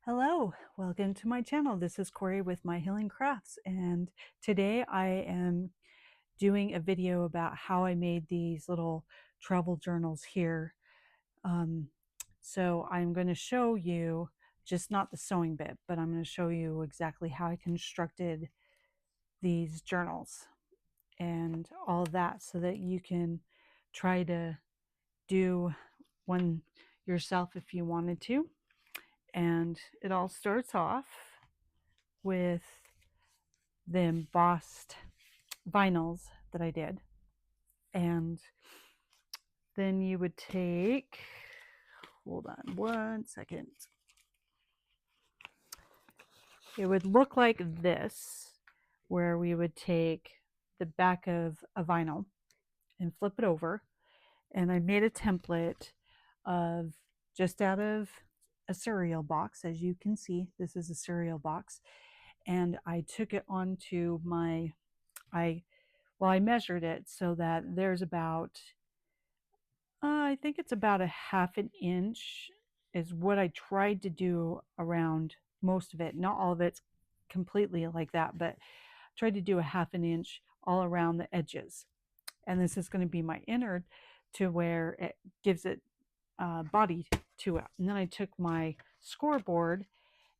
Hello, welcome to my channel. This is Corey with My Healing Crafts, and today I am doing a video about how I made these little travel journals here. Um, so I'm going to show you, just not the sewing bit, but I'm going to show you exactly how I constructed these journals and all of that so that you can try to do one yourself if you wanted to. And it all starts off with the embossed vinyls that I did. And then you would take, hold on one second. It would look like this, where we would take the back of a vinyl and flip it over. And I made a template of just out of a cereal box. As you can see, this is a cereal box. And I took it onto my, I measured it so that there's about, I think it's about a half an inch is what I tried to do around most of it. Not all of it's completely like that, but I tried to do a half an inch all around the edges. And this is going to be my innard to where it gives it body to it. And then I took my scoreboard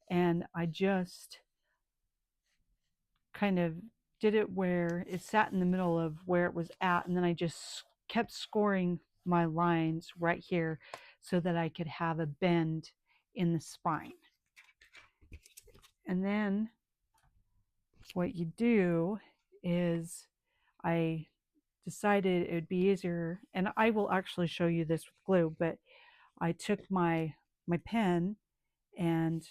and I just kind of did it where it sat in the middle of where it was at, and then I just kept scoring my lines right here so that I could have a bend in the spine. And then what you do is I decided it would be easier, and I will actually show you this with glue, but I took my pen and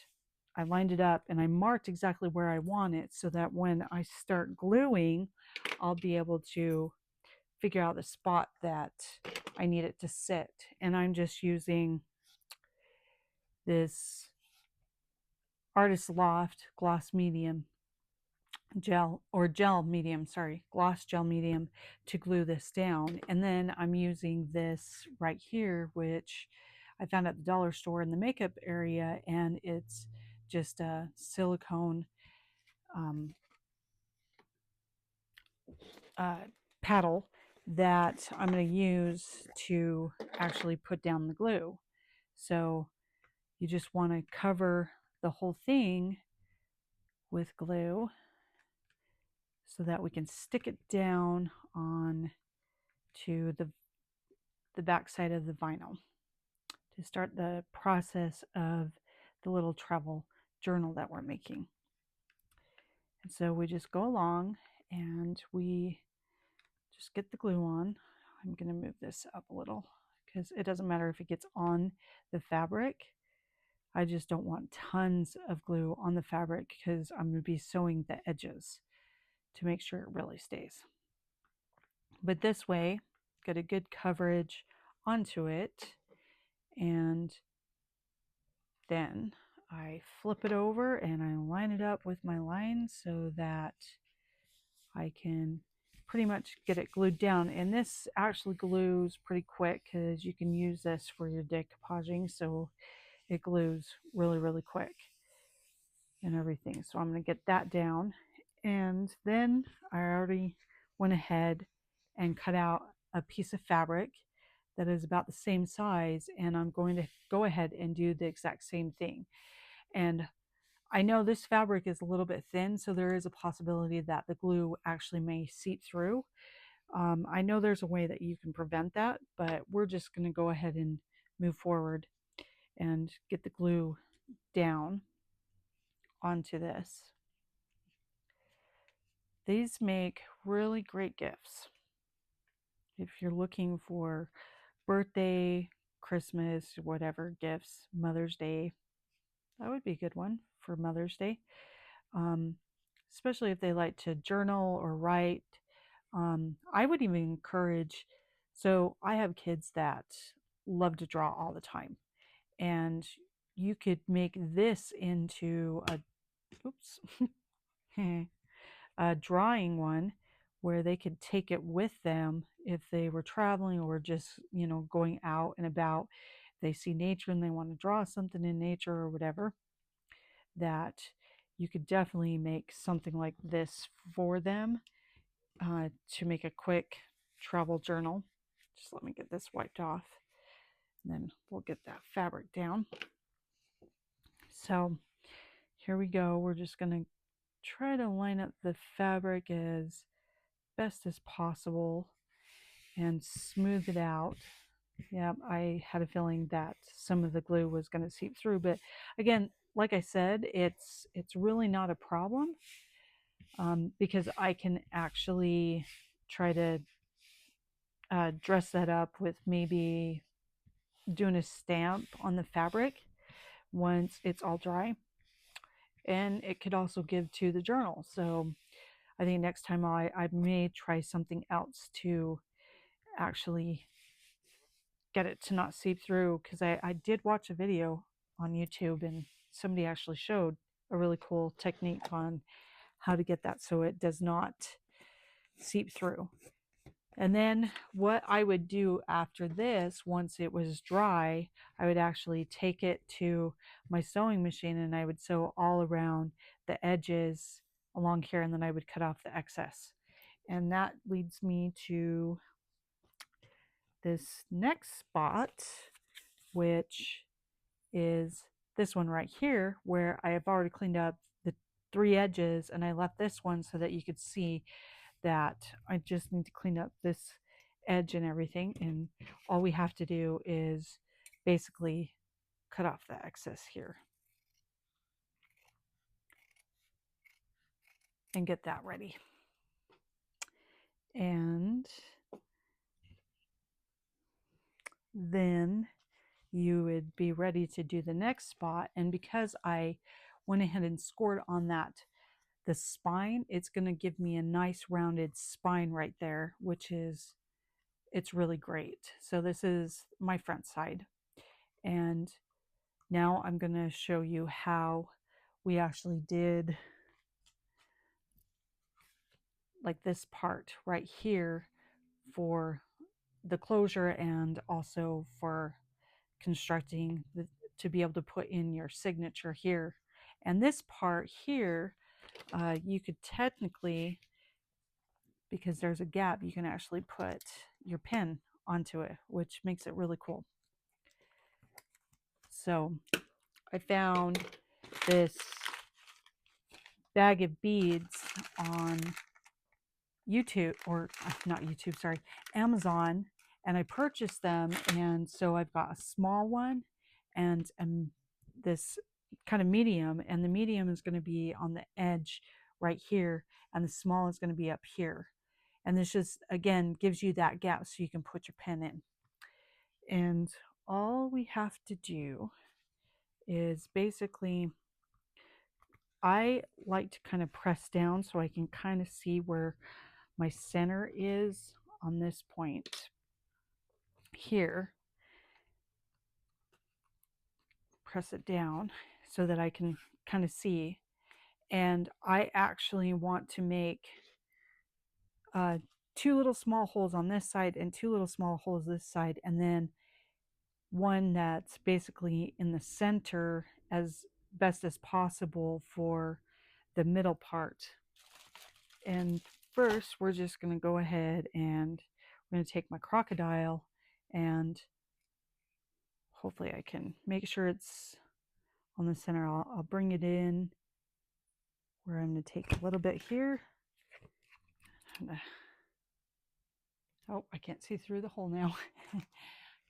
I lined it up and I marked exactly where I want it so that when I start gluing, I'll be able to figure out the spot that I need it to sit. And I'm just using this Artist Loft gloss medium gel, or gel medium, sorry, gloss gel medium to glue this down. And then I'm using this right here, which I found at the dollar store in the makeup area, and it's just a silicone um, paddle that I'm going to use to actually put down the glue. So you just want to cover the whole thing with glue so that we can stick it down on to the back side of the vinyl to start the process of the little travel journal that we're making. And so we just go along and we just get the glue on. I'm going to move this up a little because it doesn't matter if it gets on the fabric. I just don't want tons of glue on the fabric because I'm going to be sewing the edges to make sure it really stays. But this way, get a good coverage onto it, and then I flip it over and I line it up with my line so that I can pretty much get it glued down. And this actually glues pretty quick because you can use this for your decoupaging, so it glues really, really quick and everything. So I'm going to get that down. And then I already went ahead and cut out a piece of fabric that is about the same size, and I'm going to go ahead and do the exact same thing. And I know this fabric is a little bit thin, so there is a possibility that the glue actually may seep through. I know there's a way that you can prevent that, but we're just going to go ahead and move forward and get the glue down onto this. These make really great gifts. If you're looking for birthday, Christmas, whatever gifts, Mother's Day, that would be a good one for Mother's Day. Especially if they like to journal or write. I would even encourage, so I have kids that love to draw all the time, and you could make this into a, oops, a drawing one where they could take it with them if they were traveling or just, going out and about. They see nature and they want to draw something in nature or whatever. that you could definitely make something like this for them to make a quick travel journal. Just let me get this wiped off, and then we'll get that fabric down. So here we go. We're just going to try to line up the fabric as best as possible and smooth it out. Yeah, I had a feeling that some of the glue was going to seep through, but again, like I said, it's really not a problem because I can actually try to dress that up with maybe doing a stamp on the fabric once it's all dry, and it could also give to the journal. So I think next time I may try something else to actually get it to not seep through, because I did watch a video on YouTube and somebody actually showed a really cool technique on how to get that so it does not seep through. And then what I would do after this, once it was dry, I would actually take it to my sewing machine and I would sew all around the edges along here, and then I would cut off the excess. And that leads me to this next spot, which is this one right here, where I have already cleaned up the 3 edges, and I left this one so that you could see that I just need to clean up this edge and everything, and all we have to do is basically cut off the excess here and get that ready. And then you would be ready to do the next spot. And because I went ahead and scored on that, the spine, it's going to give me a nice rounded spine right there, which is, it's really great. So this is my front side. And now I'm going to show you how we actually did like this part right here for the closure, and also for constructing to be able to put in your signature here. And this part here, you could technically, because there's a gap, you can actually put your pen onto it, which makes it really cool. So I found this bag of beads on YouTube, or not YouTube, sorry, Amazon, and I purchased them. And so I've got a small one and this kind of medium, and the medium is going to be on the edge right here, and the small is going to be up here. And this just, again, gives you that gap so you can put your pen in. And all we have to do is basically, I like to kind of press down so I can kind of see where my center is on this point here. Press it down so that I can kind of see. And I actually want to make 2 little small holes on this side and 2 little small holes this side, and then one that's basically in the center as best as possible for the middle part. And first, we're just going to go ahead and we're going to take my crocodile, and hopefully I can make sure it's on the center. I'll bring it in where I'm going to take a little bit here. Oh, I can't see through the hole now.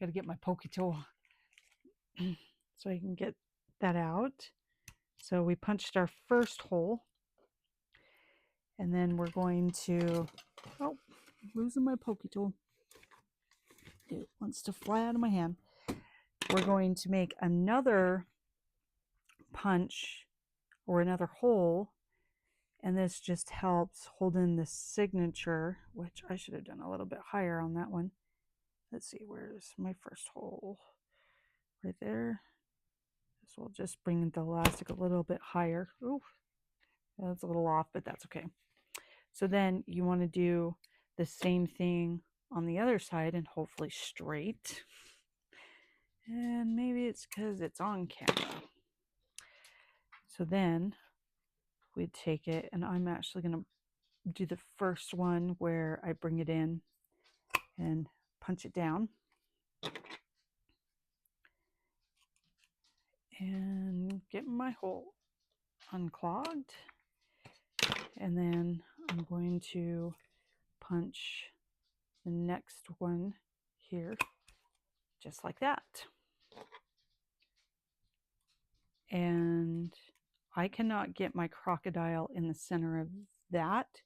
Got to get my pokey tool so I can get that out. So we punched our first hole, and then we're going to, oh, losing my pokey tool. It wants to fly out of my hand. We're going to make another punch or another hole, and this just helps hold in the signature, which I should have done a little bit higher on that one. Let's see, where's my first hole? Right there. This will just bring the elastic a little bit higher. Ooh, that's a little off, but that's okay. So then you want to do the same thing on the other side, and hopefully straight. And maybe it's because it's on camera. So then we'd take it, and I'm actually going to do the first one where I bring it in and punch it down. And get my hole unclogged. And then I'm going to punch the next one here, just like that. And I cannot get my crocodile in the center of that,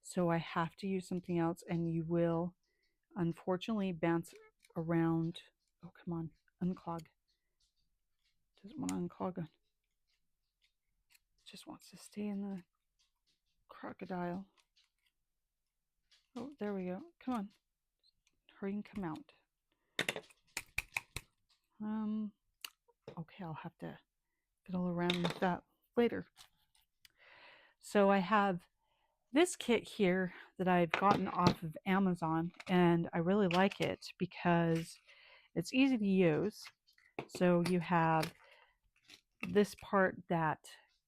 so I have to use something else, and you will unfortunately bounce around. Oh, come on, unclog. Doesn't want to unclog. It just wants to stay in the crocodile. Oh, there we go. Come on. Hurry and come out. Okay, I'll have to fiddle around with that later. So I have this kit here that I've gotten off of Amazon, and I really like it because it's easy to use. So you have this part that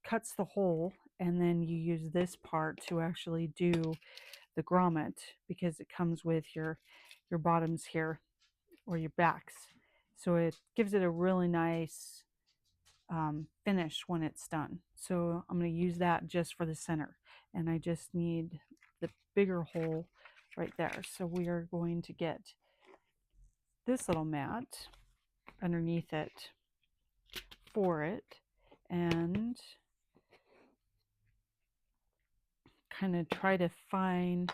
cuts the hole, and then you use this part to actually do the grommet, because it comes with your bottoms here, or your backs. So it gives it a really nice finish when it's done. So I'm going to use that just for the center, and I just need the bigger hole right there. So we are going to get this little mat underneath it for it, and kind of try to find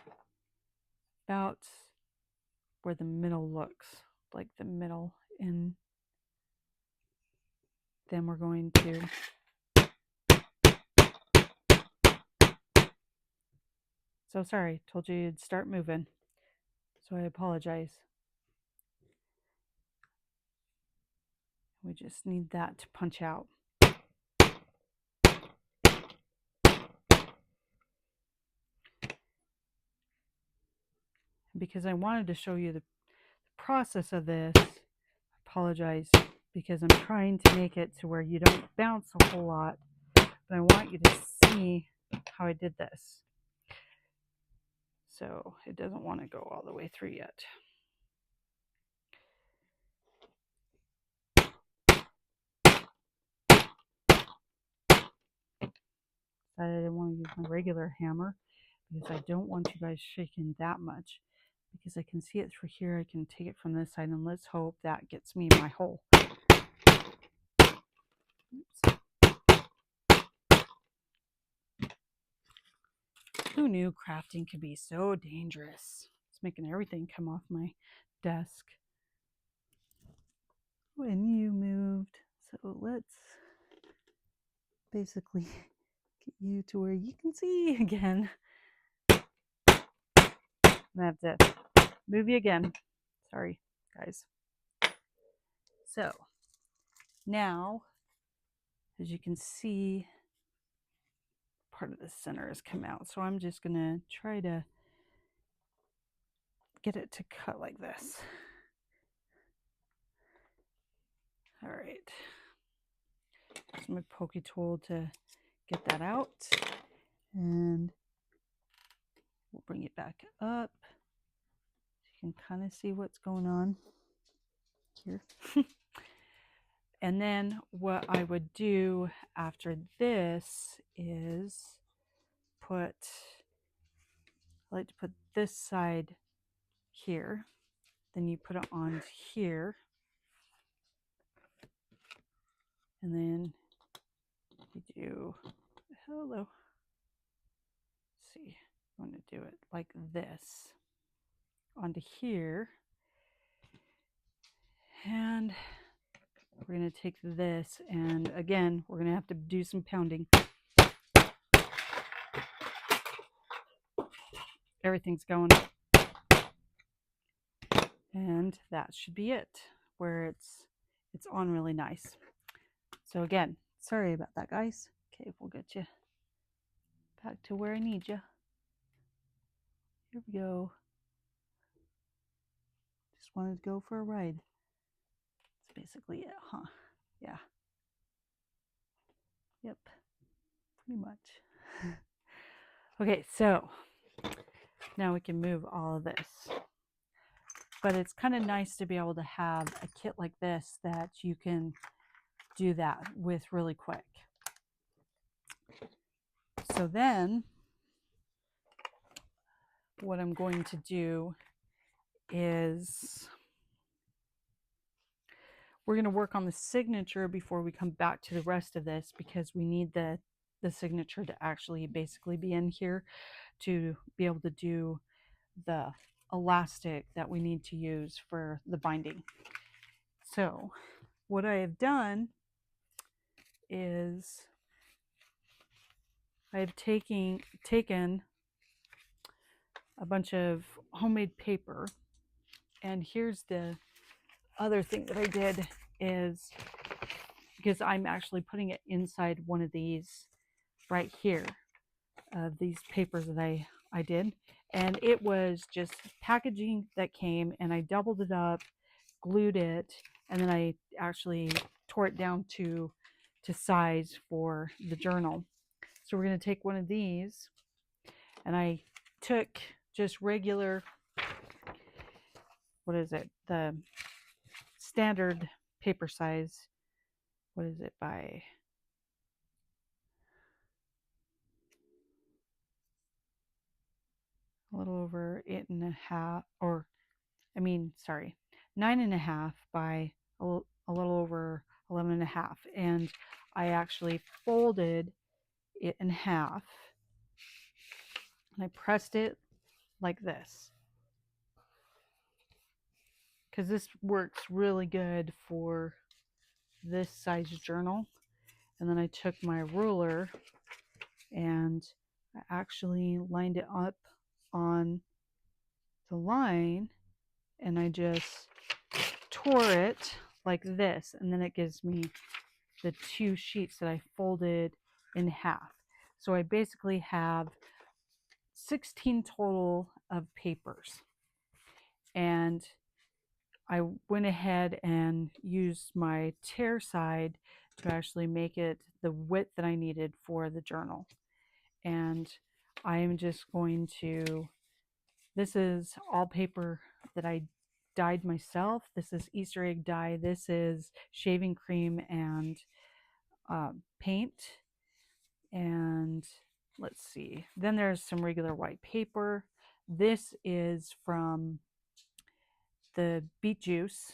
about where the middle looks like the middle, and then we're going to so sorry, told you you'd start moving, so I apologize. We just need that to punch out. Because I wanted to show you the process of this, I apologize, because I'm trying to make it to where you don't bounce a whole lot, but I want you to see how I did this. So it doesn't want to go all the way through yet. I didn't want to use my regular hammer because I don't want you guys shaking that much, because I can see it through here. I can take it from this side, and let's hope that gets me my hole. Oops. Who knew crafting could be so dangerous? It's making everything come off my desk when you moved. So let's basically get you to where you can see again. I have to move you again. Sorry, guys. So now, as you can see, part of the center has come out. So I'm just going to try to get it to cut like this. All right. Use my pokey tool to get that out. And we'll bring it back up. So you can kind of see what's going on here. And then what I would do after this is I like to put this side here. Then you put it on here. And then you do, hello. Let's see, I'm going to do it like this onto here. And we're going to take this, and again, we're going to have to do some pounding. Everything's going. And that should be it, where it's on really nice. So again, sorry about that, guys. Okay, we'll get you back to where I need you. Here we go. Just wanted to go for a ride. That's basically it, huh? Yeah. Yep, pretty much. Okay, so now we can move all of this. But it's kind of nice to be able to have a kit like this that you can do that with really quick. So then what I'm going to do is we're going to work on the signature before we come back to the rest of this, because we need the signature to actually basically be in here to be able to do the elastic that we need to use for the binding. So what I have done is I have taken a bunch of homemade paper, and here's the other thing that I did is, because I'm actually putting it inside one of these right here, these papers that I did, and it was just packaging that came, and I doubled it up, glued it, and then I actually tore it down to size for the journal. So we're going to take one of these, and I took just regular, what is it, the standard paper size, what is it, by a little over 8.5, or I mean, sorry, 9.5 by a little over 11.5. And I actually folded it in half, and I pressed it like this, because this works really good for this size journal. And then I took my ruler and I actually lined it up on the line, and I just tore it like this, and then it gives me the two sheets that I folded in half. So I basically have 16 total of papers, and I went ahead and used my tear side to actually make it the width that I needed for the journal. And I am just going to, this is all paper that I dyed myself. This is Easter egg dye. This is shaving cream and paint. And let's see, then there's some regular white paper. This is from the beet juice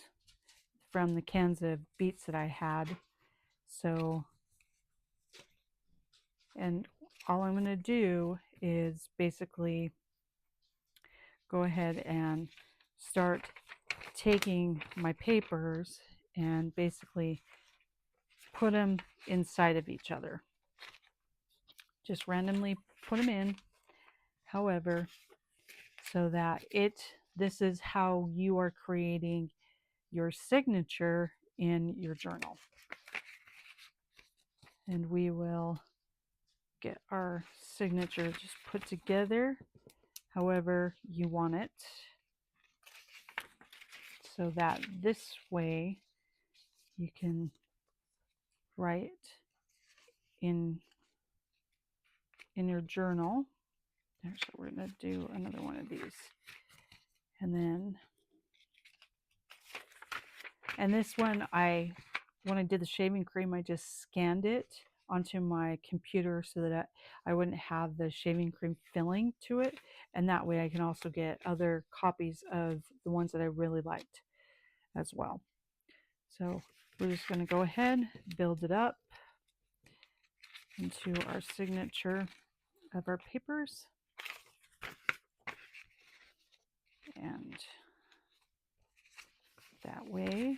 from the cans of beets that I had. So, and all I'm going to do is basically go ahead and start taking my papers and basically put them inside of each other. Just randomly put them in, however, so that this is how you are creating your signature in your journal. And we will get our signature just put together however you want it, so that this way you can write in your journal. Actually, we're going to do another one of these. And this one, when I did the shaving cream, I just scanned it onto my computer so that I wouldn't have the shaving cream filling to it. And that way I can also get other copies of the ones that I really liked as well. So we're just going to go ahead, build it up into our signature of our papers. And that way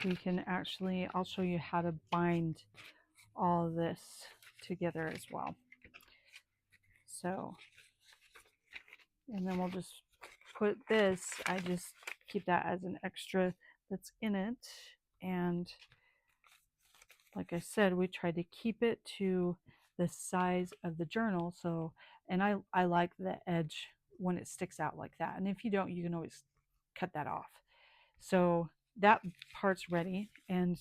we can actually, I'll show you how to bind all of this together as well. So, and then we'll just put this, I just keep that as an extra that's in it. And like I said, we try to keep it to the size of the journal. So, and I like the edge when it sticks out like that. And if you don't, you can always cut that off. So that part's ready. And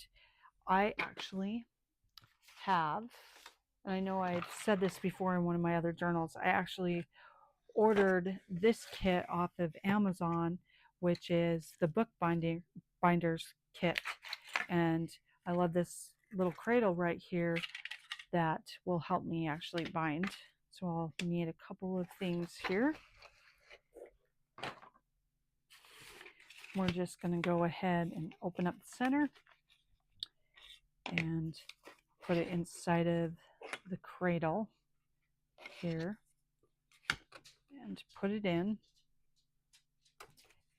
I actually have, and I know I've said this before in one of my other journals, I actually ordered this kit off of Amazon, which is the book binders kit. And I love this little cradle right here that will help me actually bind. So I'll need a couple of things here. We're just going to go ahead and open up the center and put it inside of the cradle here and put it in.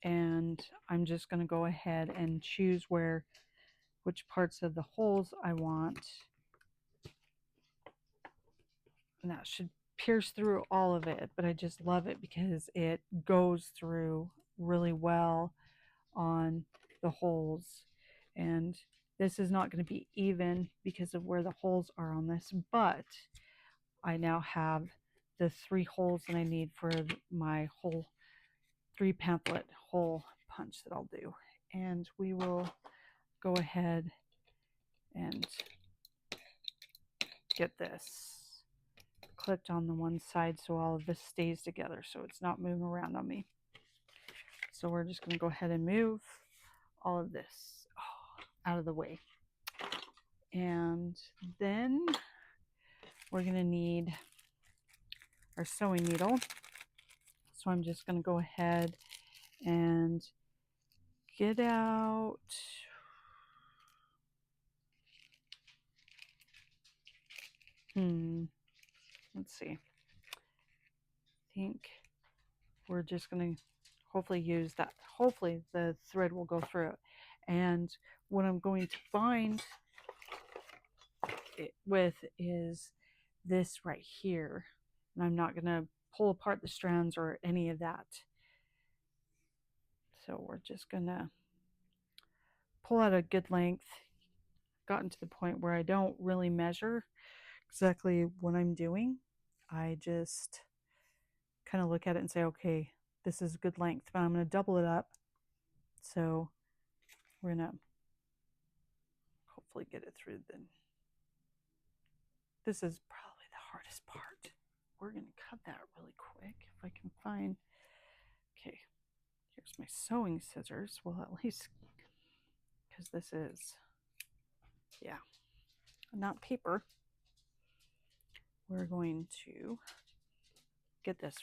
And I'm just going to go ahead and choose which parts of the holes I want. And that should pierce through all of it, but I just love it because it goes through really well on the holes. And this is not going to be even because of where the holes are on this, but I now have the 3 holes that I need for my whole 3 pamphlet hole punch that I'll do. And we will go ahead and get this clipped on the one side so all of this stays together so it's not moving around on me. So we're just going to go ahead and move all of this out of the way. And then we're going to need our sewing needle. So I'm just going to go ahead and get out let's see. I think we're just going to hopefully use that. Hopefully the thread will go through it. And what I'm going to bind it with is this right here. And I'm not going to pull apart the strands or any of that. So we're just going to pull out a good length. Gotten to the point where I don't really measure exactly what I'm doing. I just kind of look at it and say, okay, this is a good length, but I'm going to double it up. So we're going to hopefully get it through. Then this is probably the hardest part. We're going to cut that really quick if I can find. Okay, here's my sewing scissors. Well, at least because this is, yeah, not paper. We're going to get this.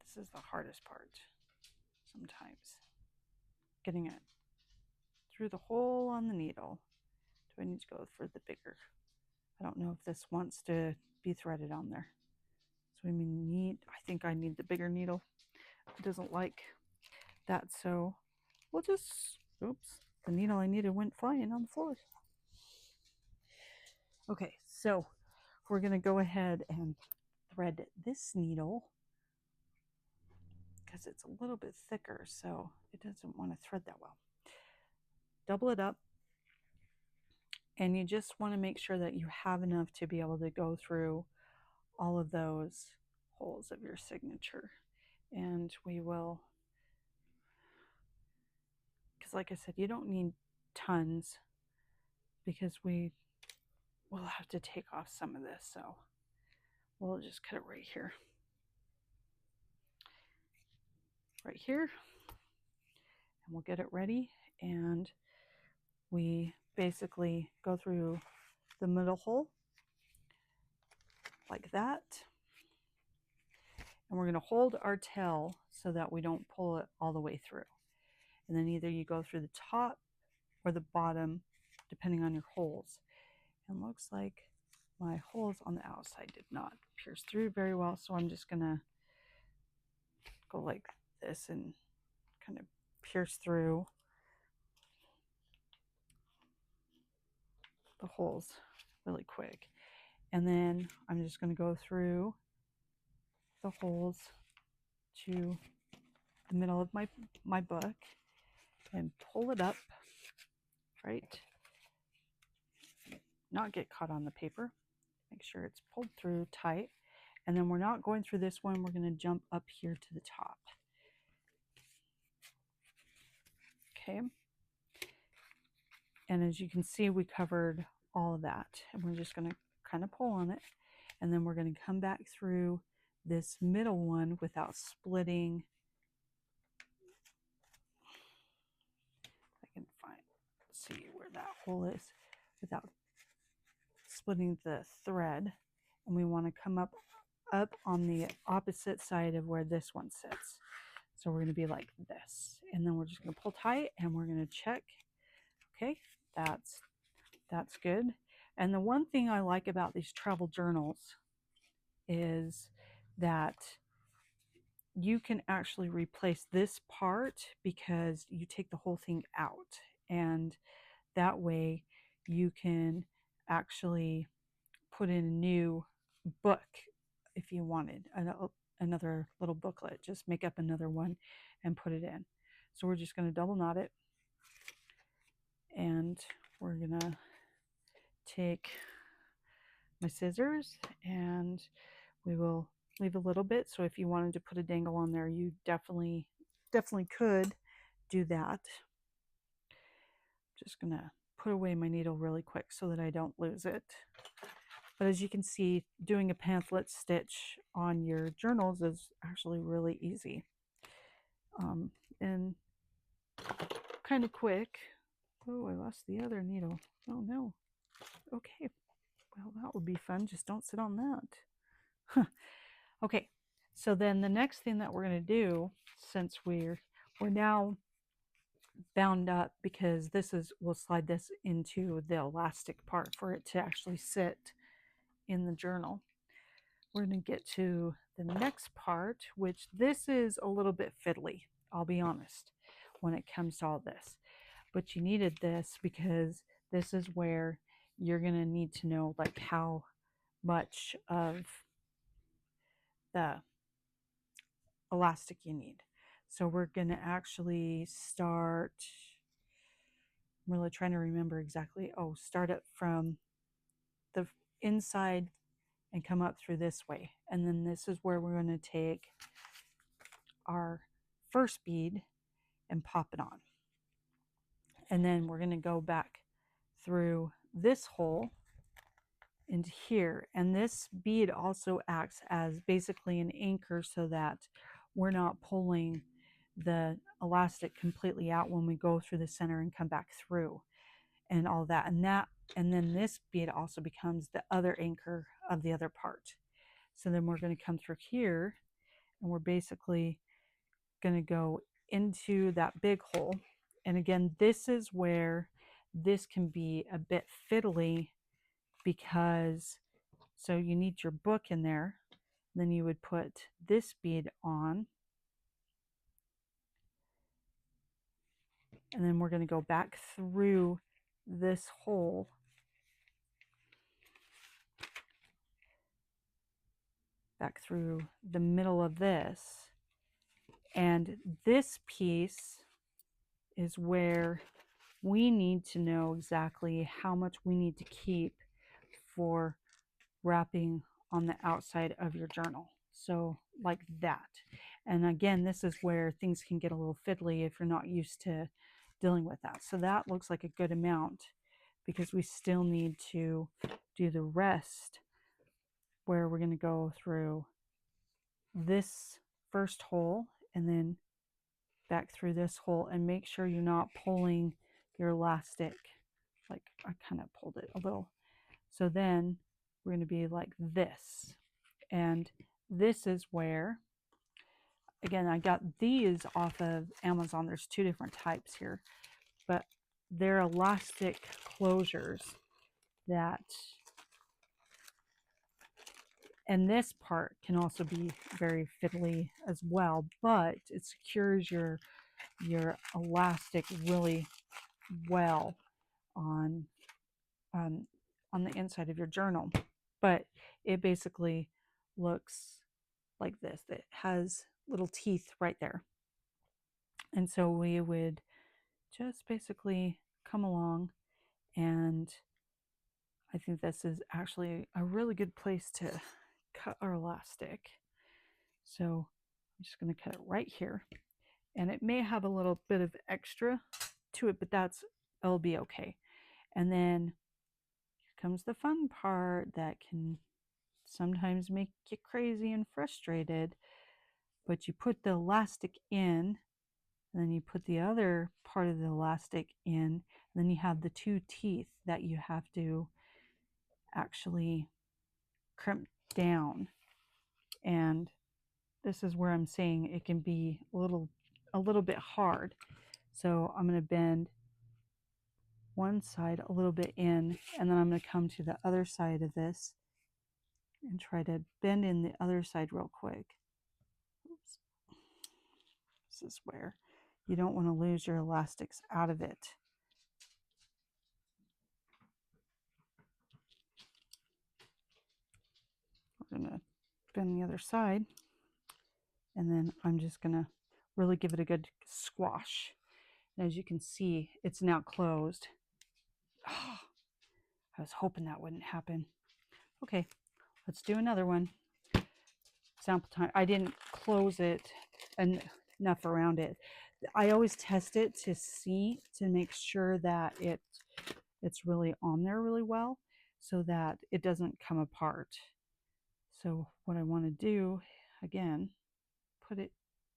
This is the hardest part sometimes. Getting it through the hole on the needle. Do I need to go for the bigger? I don't know if this wants to be threaded on there. So I think I need the bigger needle. It doesn't like that, so we'll just, oops, the needle I needed went flying on the floor. Okay, so we're going to go ahead and thread this needle because it's a little bit thicker, so it doesn't want to thread that well. Double it up, and you just want to make sure that you have enough to be able to go through all of those holes of your signature. And we will, because like I said, you don't need tons because we will have to take off some of this, so we'll just cut it right here, and we'll get it ready. And we basically go through the middle hole like that, and we're going to hold our tail so that we don't pull it all the way through. And then either you go through the top or the bottom depending on your holes. And looks like my holes on the outside did not pierce through very well, so I'm just going to go like this and kind of pierce through the holes really quick. And then I'm just going to go through the holes to the middle of my book and pull it up, right? Not get caught on the paper. Make sure it's pulled through tight. And then we're not going through this one. We're going to jump up here to the top. Okay. And as you can see, we covered all of that. And we're just going to kind of pull on it. And then we're going to come back through this middle one without splitting. I can see where that hole is without splitting the thread. And we want to come up on the opposite side of where this one sits. So we're going to be like this. And then we're just going to pull tight and we're going to check. Okay, that's good. And the one thing I like about these travel journals is that you can actually replace this part because you take the whole thing out, and that way you can actually put in a new book if you wanted another little booklet. Just make up another one and put it in. So we're just going to double knot it, and we're going to take my scissors, and we will leave a little bit. So if you wanted to put a dangle on there, you definitely could do that. Just gonna put away my needle really quick so that I don't lose it. But as you can see, doing a pamphlet stitch on your journals is actually really easy and kind of quick. Oh, I lost the other needle. Oh no. Okay, well, that would be fun. Just don't sit on that. Okay, so then the next thing that we're going to do, since we're now bound up, because we'll slide this into the elastic part for it to actually sit in the journal. We're going to get to the next part, which this is a little bit fiddly, I'll be honest, when it comes to all this. But you needed this because this is where you're going to need to know like how much of the elastic you need. So we're going to actually start, I'm really trying to remember exactly. Oh, start it from the inside and come up through this way. And then this is where we're going to take our first bead and pop it on. And then we're going to go back through this hole into here. And this bead also acts as basically an anchor so that we're not pulling the elastic completely out when we go through the center and come back through and all that. And then this bead also becomes the other anchor of the other part. So then we're going to come through here and we're basically going to go into that big hole. And again, this is where this can be a bit fiddly because so you need your book in there. Then you would put this bead on. And then we're going to go back through this hole. Back through the middle of this. And this piece is where we need to know exactly how much we need to keep for wrapping on the outside of your journal. So like that. And again, this is where things can get a little fiddly if you're not used to dealing with that. So that looks like a good amount because we still need to do the rest where we're going to go through this first hole and then back through this hole, and make sure you're not pulling your elastic. Like I kind of pulled it a little. So then we're going to be like this. And this is where, again, I got these off of Amazon. There's two different types here, but they're elastic closures that, and this part can also be very fiddly as well, but it secures your elastic really well on the inside of your journal. But it basically looks like this. It has little teeth right there. And so we would just basically come along, and I think this is actually a really good place to cut our elastic. So I'm just going to cut it right here. And it may have a little bit of extra to it, but it'll be okay. And then here comes the fun part that can sometimes make you crazy and frustrated. But you put the elastic in, and then you put the other part of the elastic in, and then you have the two teeth that you have to actually crimp down. And this is where I'm saying it can be a little bit hard. So I'm going to bend one side a little bit in, and then I'm going to come to the other side of this and try to bend in the other side real quick. Oops. This is where you don't want to lose your elastics out of it. We're going to bend the other side, and then I'm just going to really give it a good squash. And as you can see, it's now closed. Oh, I was hoping that wouldn't happen. Okay, let's do another one. Sample time. I didn't close it enough around it. I always test it to make sure that it's really on there really well so that it doesn't come apart. So what I want to do, again, put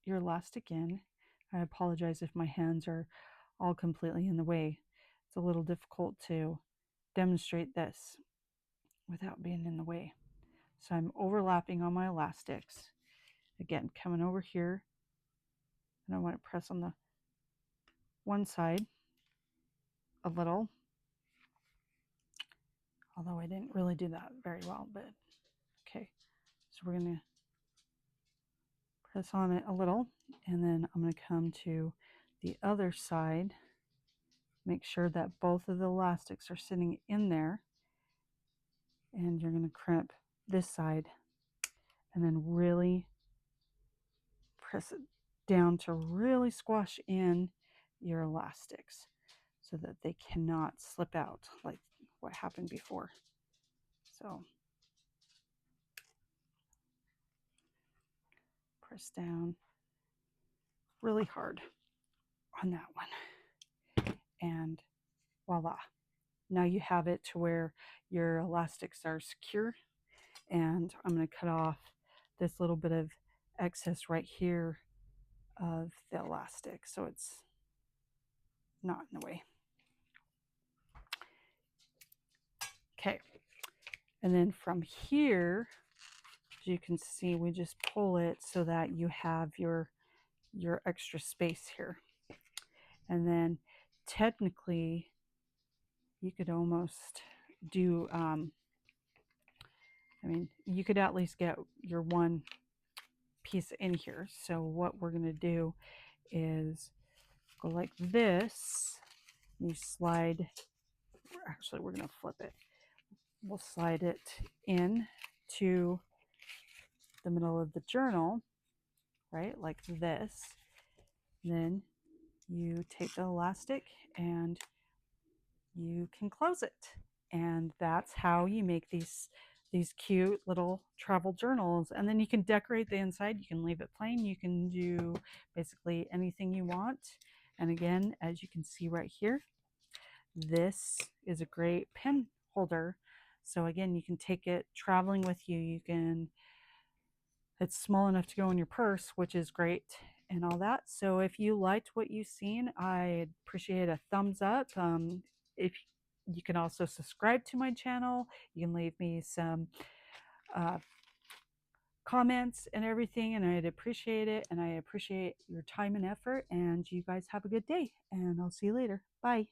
your elastic in. I apologize if my hands are all completely in the way. It's a little difficult to demonstrate this without being in the way. So I'm overlapping on my elastics. Again, coming over here, and I want to press on the one side a little, although I didn't really do that very well, but okay. So we're going to press on it a little, and then I'm going to come to the other side, make sure that both of the elastics are sitting in there, and you're going to crimp this side and then really press it down to really squash in your elastics so that they cannot slip out like what happened before. So press down really hard on that one, and voila, now you have it to where your elastics are secure. And I'm going to cut off this little bit of excess right here of the elastic so it's not in the way. Okay, and then from here, as you can see, we just pull it so that you have your extra space here. And then technically you could almost do I mean, you could at least get your one piece in here. So what we're going to do is go like this. You slide, actually we're going to flip it. We'll slide it in to the middle of the journal, right, like this. Then you take the elastic and you can close it. And that's how you make these cute little travel journals. And then you can decorate the inside. You can leave it plain. You can do basically anything you want. And again, as you can see right here, this is a great pen holder. So again, you can take it traveling with you. You can, it's small enough to go in your purse, which is great and all that. So if you liked what you've seen, I'd appreciate a thumbs up. If you can also subscribe to my channel, you can leave me some comments and everything, and I'd appreciate it. And I appreciate your time and effort. And you guys have a good day, and I'll see you later. Bye.